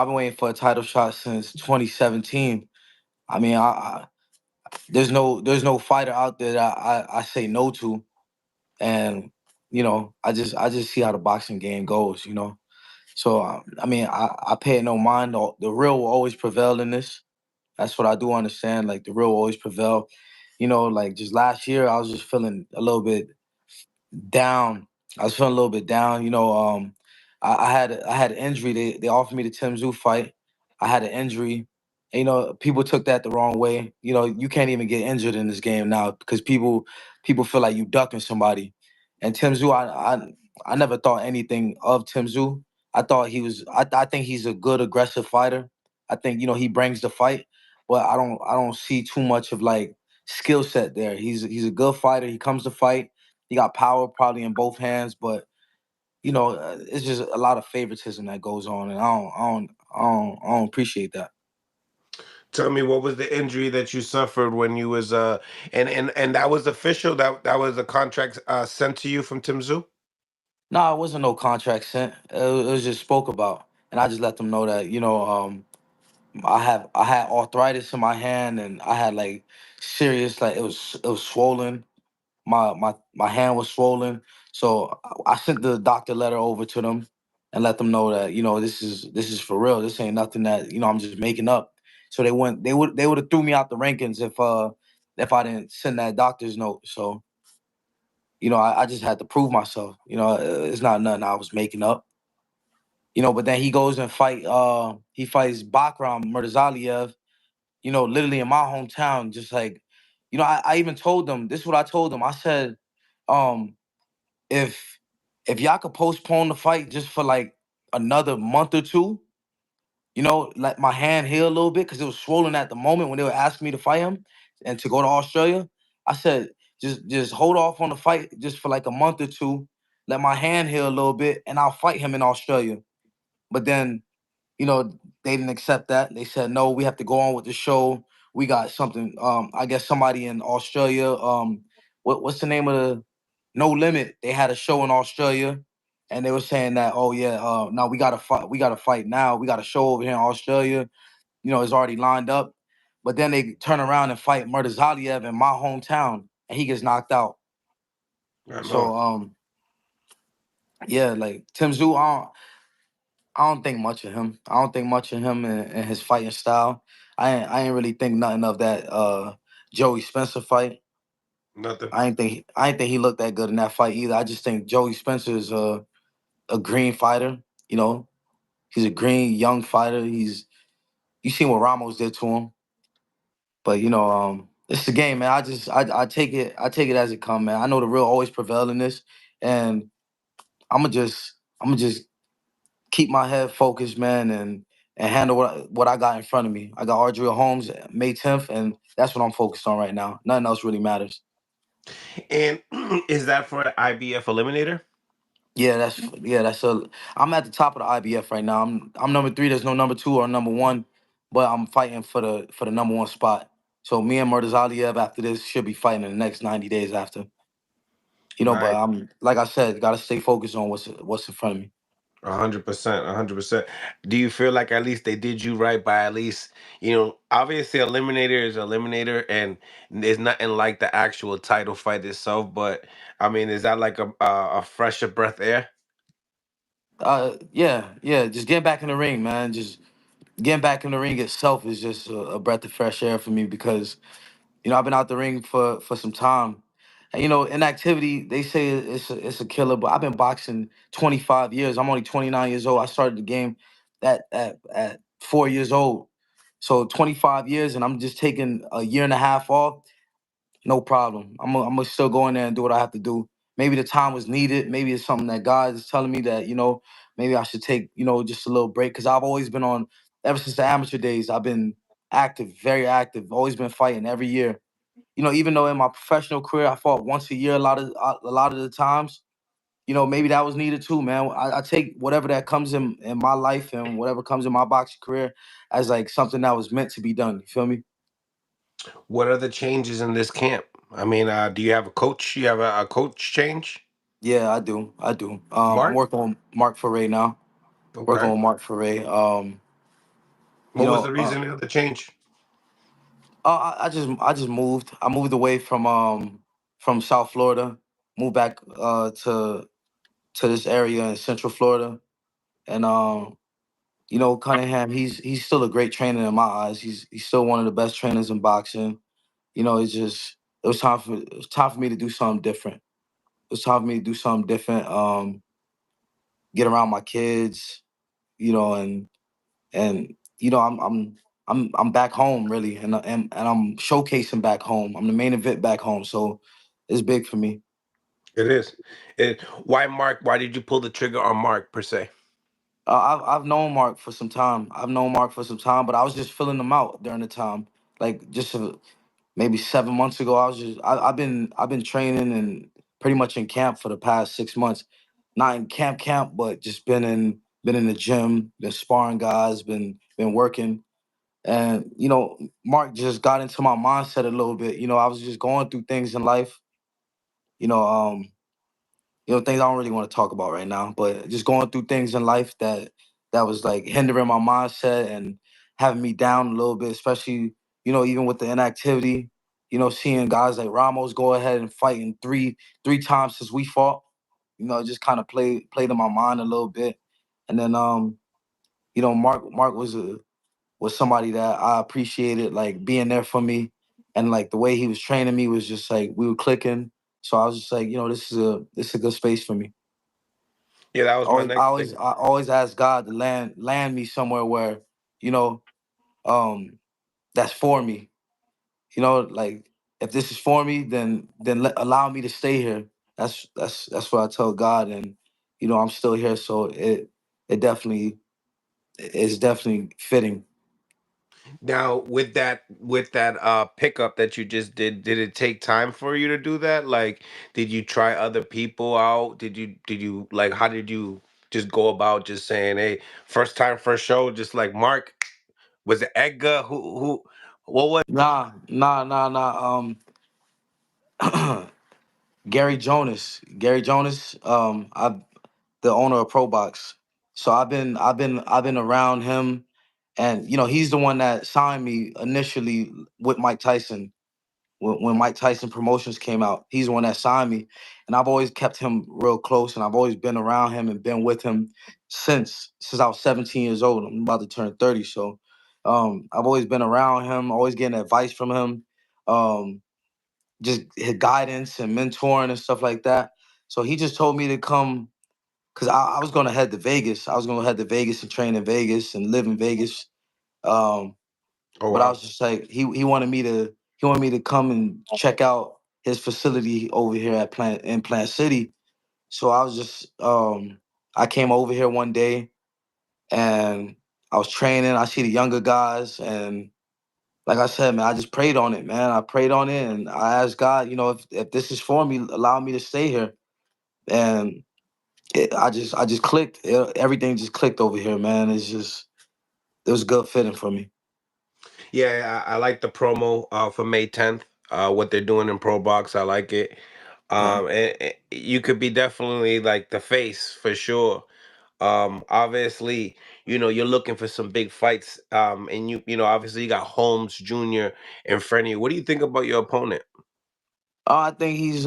I've been waiting for a title shot since 2017. I mean, there's no fighter out there that I say no to, and I just see how the boxing game goes. So I mean, I pay it no mind. The real will always prevail in this. That's what I do understand. Like the real will always prevail. Like just last year, I was just feeling a little bit down. I was feeling a little bit down. I had an injury. They offered me the Tim Tszyu fight. I had an injury. And, people took that the wrong way. You can't even get injured in this game now because people feel like you ducking somebody. And Tim Tszyu, I never thought anything of Tim Tszyu. I thought he was. I think he's a good aggressive fighter. I think he brings the fight, but I don't see too much of like skill set there. He's a good fighter. He comes to fight. He got power probably in both hands, but it's just a lot of favoritism that goes on, and I don't appreciate that. Tell me, what was the injury that you suffered when you was and that was official? That was a contract sent to you from Tim Tszyu? No, it wasn't no contract sent. It was just spoke about, and I just let them know that I had arthritis in my hand, and I had like serious like it was swollen. My hand was swollen, so I sent the doctor letter over to them and let them know that this is for real. This ain't nothing that I'm just making up. So they would have threw me out the rankings if I didn't send that doctor's note. So I just had to prove myself. It's not nothing I was making up. But then he goes and he fights Bakram Murtazaliev, literally in my hometown. Just like, I even told them, this is what I told them. I said, um, if y'all could postpone the fight just for like another month or two, let my hand heal a little bit because it was swollen at the moment when they were asking me to fight him and to go to Australia. I said, just hold off on the fight just for like a month or two, let my hand heal a little bit, and I'll fight him in Australia. But then you know, they didn't accept that. They said, no, we have to go on with the show. We got something. I guess somebody in Australia. What's the name of the No Limit? They had a show in Australia, and they were saying that, oh yeah, no, we gotta fight. We gotta fight now. We got a show over here in Australia. It's already lined up. But then they turn around and fight Murtazaliev in my hometown, and he gets knocked out. I know. So yeah, like Tim Tszyu, I don't think much of him. I don't think much of him and his fighting style. I ain't really think nothing of that Joey Spencer fight. Nothing. I ain't think he looked that good in that fight either. I just think Joey Spencer is a green fighter. You know, he's a green young fighter. You seen what Ramos did to him, but it's the game, man. I take it as it come, man. I know the real always prevail in this, and I'm gonna just keep my head focused, man, and handle what I got in front of me. I got Ardreal Holmes May 10th, and that's what I'm focused on right now. Nothing else really matters. And is that for the IBF Eliminator? Yeah, I'm at the top of the IBF right now. I'm number three. There's no number two or number one, but I'm fighting for the number one spot. So me and Murtaz Aliev after this should be fighting in the next 90 days after. But Right. I'm like I said, gotta stay focused on what's in front of me. 100%, 100%. Do you feel like at least they did you right by at least, obviously Eliminator is Eliminator and there's nothing like the actual title fight itself, but I mean, is that like a fresher breath air? Yeah. Just getting back in the ring, man. Just getting back in the ring itself is just a breath of fresh air for me because I've been out the ring for some time, and inactivity they say it's a killer, but I've been boxing 25 years. I'm only 29 years old. I started the game at 4 years old, so 25 years, and I'm just taking a year and a half off. No problem. I'm gonna still go in there and do what I have to do. Maybe the time was needed. Maybe it's something that God is telling me that maybe I should take just a little break because I've always been on ever since the amateur days. I've been active, very active. Always been fighting every year. Even though in my professional career I fought once a year a lot of the times. Maybe that was needed too, man. I take whatever that comes in my life and whatever comes in my boxing career as like something that was meant to be done. You feel me? What are the changes in this camp? I mean, do you have a coach? You have a coach change? Yeah, I do. I do. I'm Mark? working on Mark Foray now. Working Okay. on Mark Foray. You What was know, the reason of the change? I just moved. I moved away from South Florida, moved back to this area in Central Florida, and Cunningham. He's still a great trainer in my eyes. He's still one of the best trainers in boxing. It's just it was time for me to do something different. It was time for me to do something different. Get around my kids, and I'm back home really, and I'm showcasing back home. I'm the main event back home, so it's big for me. It is. Why Mark? Why did you pull the trigger on Mark per se? I've known Mark for some time. I've known Mark for some time, but I was just filling them out during the time, like just maybe 7 months ago. I've been training and pretty much in camp for the past 6 months. Not in camp, but just been in the gym, been sparring guys, been working. And Mark just got into my mindset a little bit. I was just going through things in life. You know, um, things I don't really want to talk about right now, but just going through things in life that was like hindering my mindset and having me down a little bit, especially even with the inactivity. Seeing guys like Ramos go ahead and fight in three times since we fought. It just kind of played in my mind a little bit. And then Mark was somebody that I appreciated, like being there for me, and like the way he was training me was just like we were clicking. So I was just like, this is a good space for me. Yeah, that was my I next always thing. I always ask God to land me somewhere where you know um that's for me. Like if this is for me, then allow me to stay here. That's what I tell God, and I'm still here, so it definitely is definitely fitting. Now, with that pickup that you just did it take time for you to do that? Like, did you try other people out? Did you like how did you just go about just saying, hey, first time, first show, just like Mark? Was it Edgar? Who what was Nah. Gary Jonas. I the owner of Probox. So I've been around him, and he's the one that signed me initially with Mike Tyson. When Mike Tyson Promotions came out, he's the one that signed me, and I've always kept him real close, and I've always been around him and been with him since I was 17 years old. I'm about to turn 30, so I've always been around him, always getting advice from him. Um, just his guidance and mentoring and stuff like that. So he just told me to come because I was going to head to Vegas. I was going to head to Vegas and train in Vegas and live in Vegas. Um, Oh but I wow. was just like he wanted me to come and check out his facility over here at Plant City. So I was just I came over here one day and I was training. I see the younger guys and like I said, man, I just prayed on it, man. I prayed on it and I asked God, if this is for me, allow me to stay here. And I just clicked. Everything just clicked over here, man. It was good fitting for me. Yeah, I like the promo for May 10th. What they're doing in Pro Box, I like it. Yeah. And you could be definitely like the face for sure. Obviously, you're looking for some big fights. And obviously you got Holmes Jr. in front of you. What do you think about your opponent? I think he's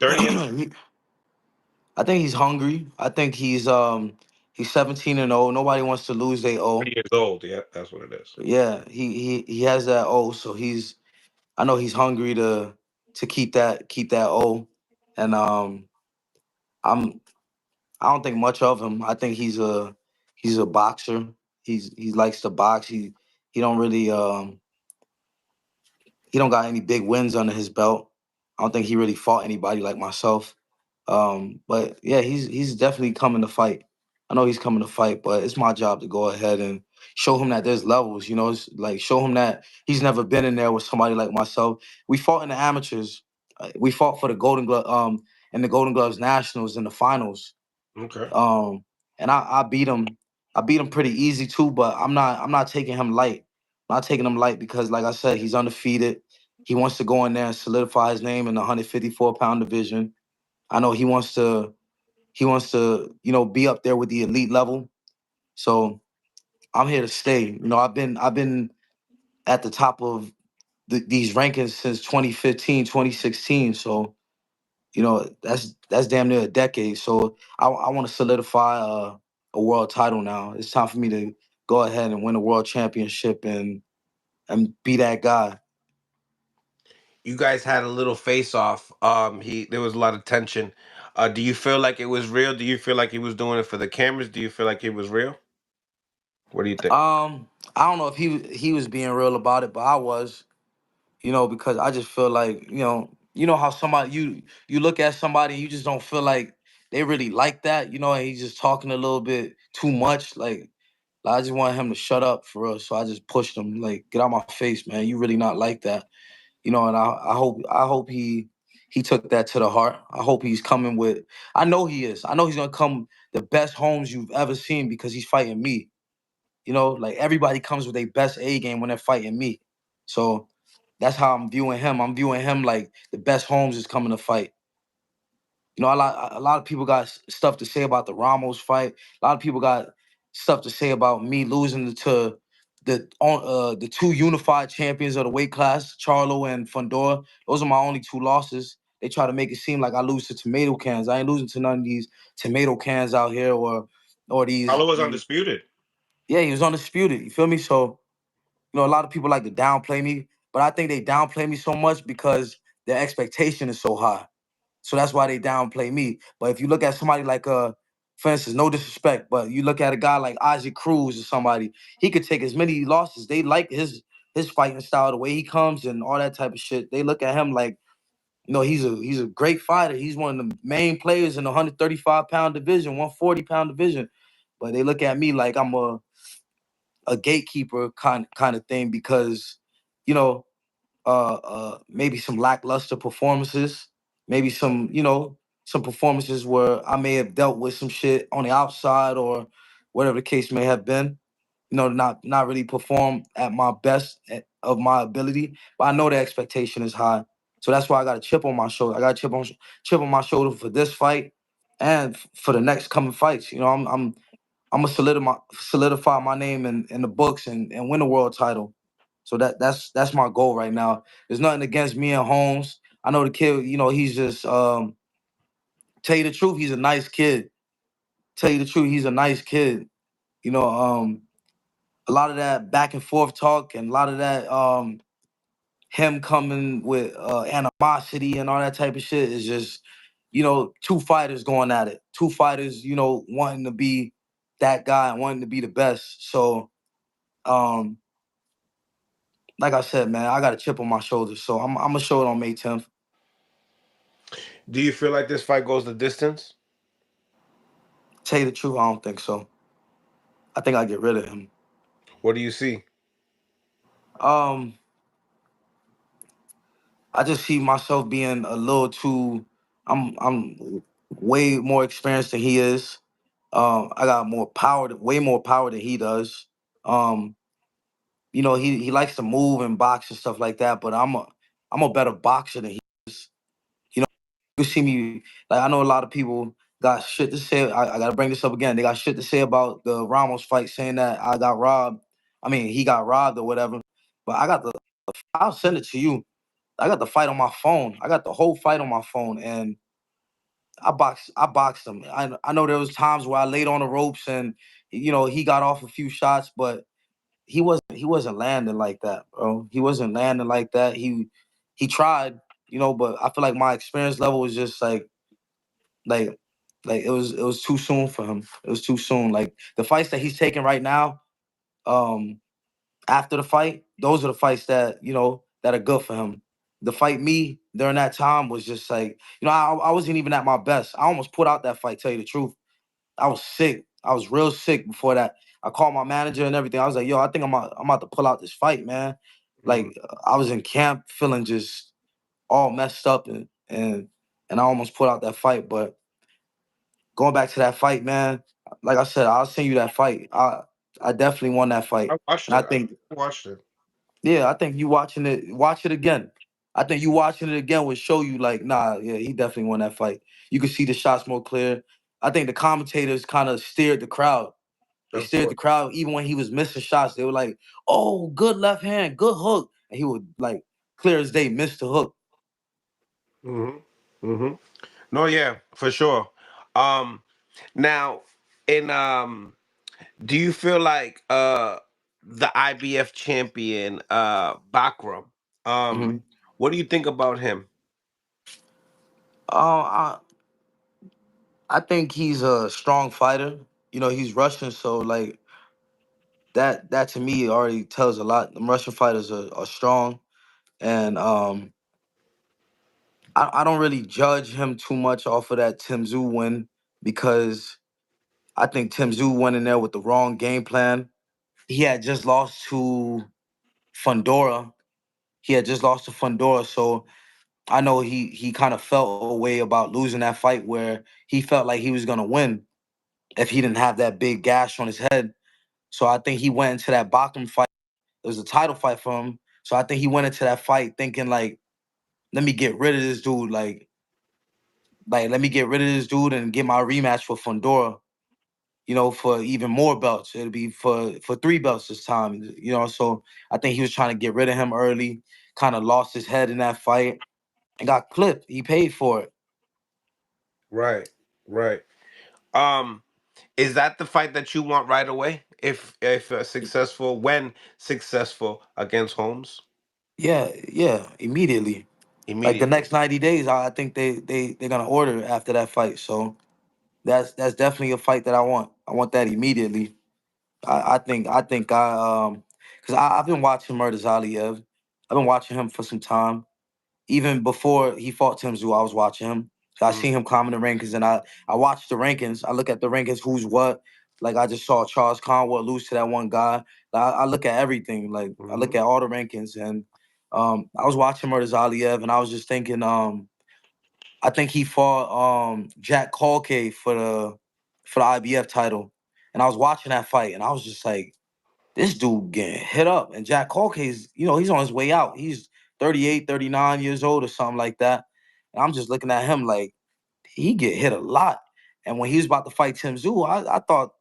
30 and I think he's hungry. I think he's 17-0. Nobody wants to lose their 30 O. years old. Yeah, that's what it is. Yeah, he has that O, so I know he's hungry to keep that O. And I'm I don't think much of him. I think he's a boxer. He likes to box. He don't really he don't got any big wins under his belt. I don't think he really fought anybody like myself. But yeah, he's definitely coming to fight. I know he's coming to fight, but it's my job to go ahead and show him that there's levels. It's like show him that he's never been in there with somebody like myself. We fought in the amateurs. We fought for the Golden Glove in the Golden Gloves Nationals in the finals. Okay. Um, and I beat him. I beat him pretty easy too, but I'm not taking him light. I'm not taking him light because, like I said, he's undefeated. He wants to go in there and solidify his name in the 154-pound division. I know he wants to be up there with the elite level. So I'm here to stay. I've been at the top of these rankings since 2015, 2016. So that's damn near a decade. So I want to solidify a world title now. It's time for me to go ahead and win a world championship and be that guy. You guys had a little face off. He there was a lot of tension. Do you feel like it was real? Do you feel like he was doing it for the cameras? Do you feel like it was real? What do you think? I don't know if he was being real about it, but I was. Because I just feel like, how somebody you look at somebody and you just don't feel like they really like that, and he's just talking a little bit too much. Like I just want him to shut up for real. So I just pushed him, like, get out my face, man. You really not like that. And I hope he took that to the heart. I hope he's coming with I know he is. I know he's gonna come the best Holmes you've ever seen because he's fighting me. Like everybody comes with their best A game when they're fighting me. So that's how I'm viewing him. I'm viewing him like the best Holmes is coming to fight. A lot of people got stuff to say about the Ramos fight. A lot of people got stuff to say about me losing to the two unified champions of the weight class, Charlo and Fundora. Those are my only two losses. They try to make it seem like I lose to tomato cans. I ain't losing to none of these tomato cans out here or Carlo was these. undisputed. Yeah, he was undisputed. You feel me? So a lot of people like to downplay me, but I think they downplay me so much because their expectation is so high. So that's why they downplay me. But if you look at somebody like for instance, no disrespect, but you look at a guy like Isaac Cruz or somebody, he could take as many losses. They like his fighting style, the way he comes and all that type of shit. They look at him like, he's a great fighter. He's one of the main players in the 135-pound division, 140-pound division. But they look at me like I'm a gatekeeper kind of thing because, you know, maybe some lackluster performances, maybe some performances where I may have dealt with some shit on the outside or whatever the case may have been. Not really perform at my best of my ability, but I know the expectation is high, so that's why I got a chip on my shoulder. I got a chip on my shoulder for this fight and for the next coming fights. I'm gonna solidify my name in the books and win a world title. So that's my goal right now. There's nothing against me and Holmes. I know the kid, he's just tell you the truth, he's a nice kid. Tell you the truth, he's a nice kid. You know, a lot of that back and forth talk and a lot of that him coming with animosity and all that type of shit is just, two fighters going at it. Two fighters, wanting to be that guy and wanting to be the best. So um like I said, man, I got a chip on my shoulder, so I'm gonna show it on May 10th. Do you feel like this fight goes the distance? Tell you the truth, I don't think so. I think I get rid of him. What do you see? Um, I just see myself being a little too. I'm way more experienced than he is. I got more power, way more power than he does. Um, he likes to move and box and stuff like that, but I'm a better boxer than he is. You see me, like, I know a lot of people got shit to say. I gotta bring this up again. They got shit to say about the Ramos fight, saying that I got robbed. I mean, he got robbed or whatever. But I'll send it to you. I got the fight on my phone. I got the whole fight on my phone, and I boxed him. I know there was times where I laid on the ropes, and he got off a few shots, but he wasn't landing like that, bro. He wasn't landing like that. He tried, but I feel like my experience level was just like it was too soon for him. It was too soon. Like the fights that he's taking right now, um, after the fight, those are the fights that are good for him. The fight me during that time was just like, I wasn't even at my best. I almost put out that fight, tell you the truth. I was sick. I was real sick before that. I called my manager and everything. I was like, yo, I think I'm about to pull out this fight, man. Mhm. Like I was in camp feeling just all messed up and I almost put out that fight, but going back to that fight, man, like I said, I'll send you that fight. I definitely won that I fight. watched And I it. think, I watched it. yeah, I think you watch it again. I think you watching it again would show you like, nah, yeah, he definitely won that fight. You could see the shots more clear. I think the commentators kind of steered the crowd. They Of stared at the course. crowd even when he was missing shots. They were like, "Oh, good left hand, good hook," and he would like clear as day miss the hook. Hmm. Hmm. No, yeah, for sure. Um, Now, in do you feel like the IBF champion Bakram? Hmm What do you think about him? I I think he's a strong fighter. You know, he's Russian, so like that to me already tells a lot. The Russian fighters are strong, and I don't really judge him too much off of that Tim Tszyu win because I think Tim Tszyu went in there with the wrong game plan. He had just lost to Fundora. He had just lost to Fundora, so I know he kind of felt a way about losing that fight where he felt like he was gonna win if he didn't have that big gash on his head. So I think he went into that Bachman fight. It was a title fight for him. So I think he went into that fight thinking like, let me get rid of this dude. Like let me get rid of this dude and get my rematch for Fundora. You know, for even more belts. It'll be for three belts this time. You know, so I think he was trying to get rid of him early. Kind of lost his head in that fight and got clipped. He paid for it. Right, right. Um, is that the fight that you want right away? If successful, when successful against Holmes Yeah, yeah, immediately. Like the immediately. next 90 days, I think they're gonna order after that fight. So that's definitely a fight that I want. I want that immediately. I think because I've been watching Murder Zaliev. I've been watching him for some time. Even before he fought Tim Tszyu, I was watching him. So I Mm-hmm. seen him climbing the rankings, and I watched the rankings. I look at the rankings, who's what. Like I just saw Charles Conwell lose to that one guy. I look at everything. Like I look Mm-hmm. at all the rankings, and I was watching Murder Zaliev, and I was just thinking, I think he fought Jack Colkay for the IBF title, and I was watching that fight, and I was just like, this dude getting hit up. And Jack Colkay's, you know, he's on his way out. He's 38, 39 years old or something like that. And I'm just looking at him like he get hit a lot. And when he was about to fight Tim Tszyu, I thought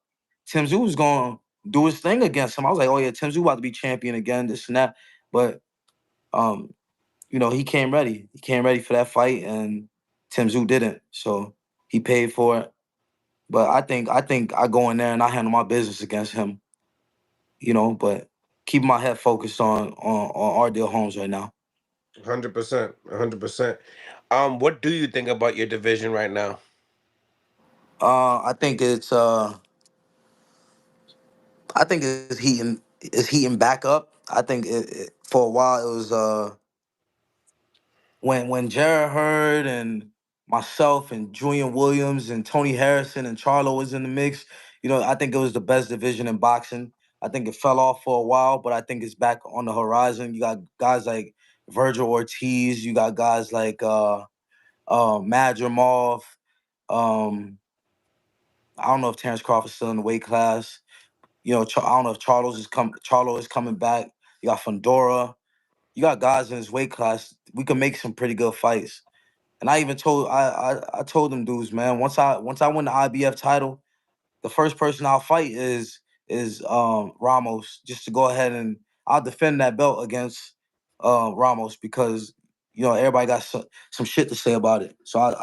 Tim Tszyu was going to do his thing against him. I was like, oh yeah, Tim Tszyu about to be champion again, this and that. But um, you know, he came ready. He came ready for that fight, and Tim Tszyu didn't. So he paid for it. But I think I go in there and I handle my business against him, you know, but keeping my head focused on Ardreal Holmes right now. 100%. 100%. What do you think about your division right now? I think it's heating back up. I think for a while it was when Jared Hurd and myself and Julian Williams and Tony Harrison and Charlo was in the mix. You know, I think it was the best division in boxing. I think it fell off for a while, but I think it's back on the horizon. You got guys like Virgil Ortiz. You got guys like Madrimov. Um, I don't know if Terrence Crawford's still in the weight class. You know, I don't know if Charlo is coming back. You got Fundora. You got guys in his weight class. We can make some pretty good fights. And I even told I told them dudes, man, once I win the IBF title, the first person I'll fight is Ramos, just to go ahead and I'll defend that belt against Ramos because you know everybody got some shit to say about it. So I